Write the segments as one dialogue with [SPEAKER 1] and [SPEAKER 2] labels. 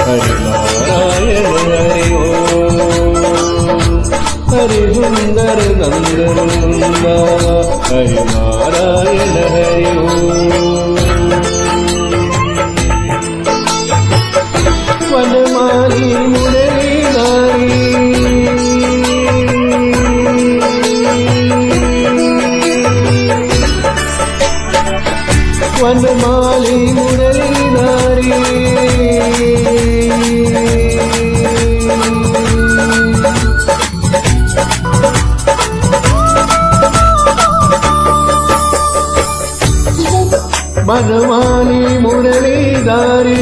[SPEAKER 1] ഹരി നാരായണ ഹരി ഓം ഹരി സുന്ദര നന്ദനന്ദ ഹരി നാരായണ ഹരി ഓം വനമാലി മുരളീധാരി വനമാലി മുരളീധാരി വനമാലി മുരളീധാരി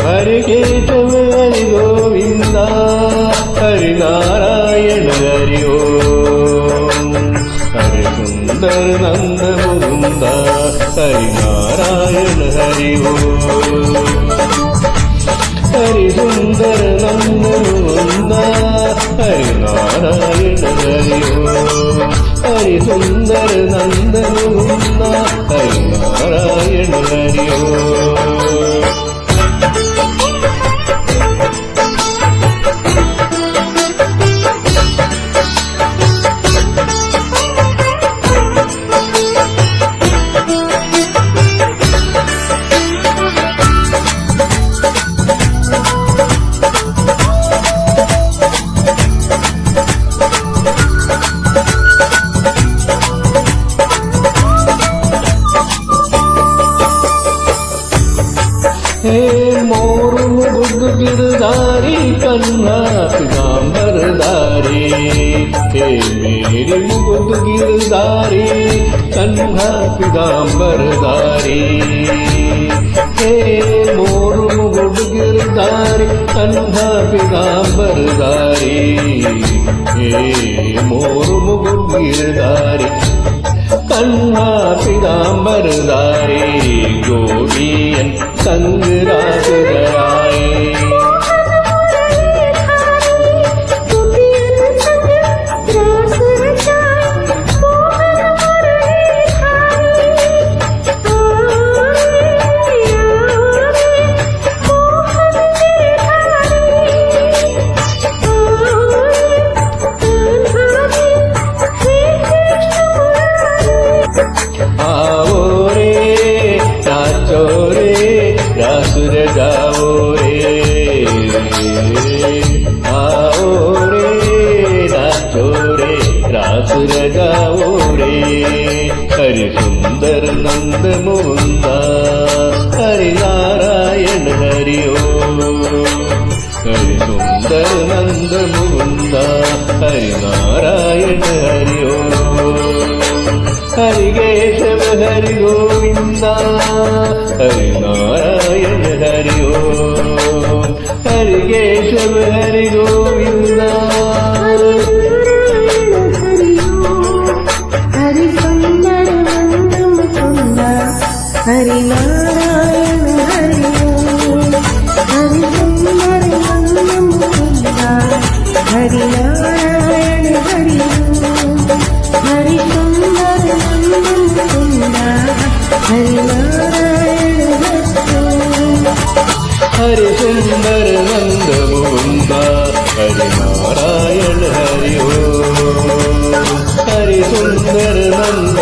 [SPEAKER 1] ഹരി കേശവ ഹരി ഗോവിന്ദ ഹരി നാരായണ ഹരി ഓം ഹരി സുന്ദര നന്ദ മുകുന്ദ ഹരി നാരായണ ഹരി ഓം ഹരി സുന്ദര നന്ദ മുകുന്ദ ഹരി നാരായണ ഹരി ഓം ഹരി സുന്ദര നന്ദ മുകുന്ദ ഹരി നാരായണ ഹരി ഓം मोर मुकुट गिरधारी कन्हा पीताम्बरधारी हे मेरी मुकुट गिरधारी कन्हा पीताम्बरधारी हे मोर मुकुट गिरधारी कन्हा पीताम्बरधारी हे मोर मुकुट गिरधारी कन्हा पीताम्बरधारी गोपियन संग रास गयाए रासुर जाओ रे आओ रे नाचो रे रासुर जाओ रे हरि सुंदर नंद मुकुंदा हरि नारायण हरि ओम हरि सुंदर नंद मुकुंदा हरि नारायण हरि ओम हरि केशव हरि गोविंदा हरि नारायण हरि ओम हरि केशव हरि गोविंदा
[SPEAKER 2] हरि सुंदर नंद मुकुंदा हरि नारायण हरि ओम हरि सुंदर नंद मुकुंदा
[SPEAKER 1] हरि नारायण हरि ओम हरि सुंदर नंद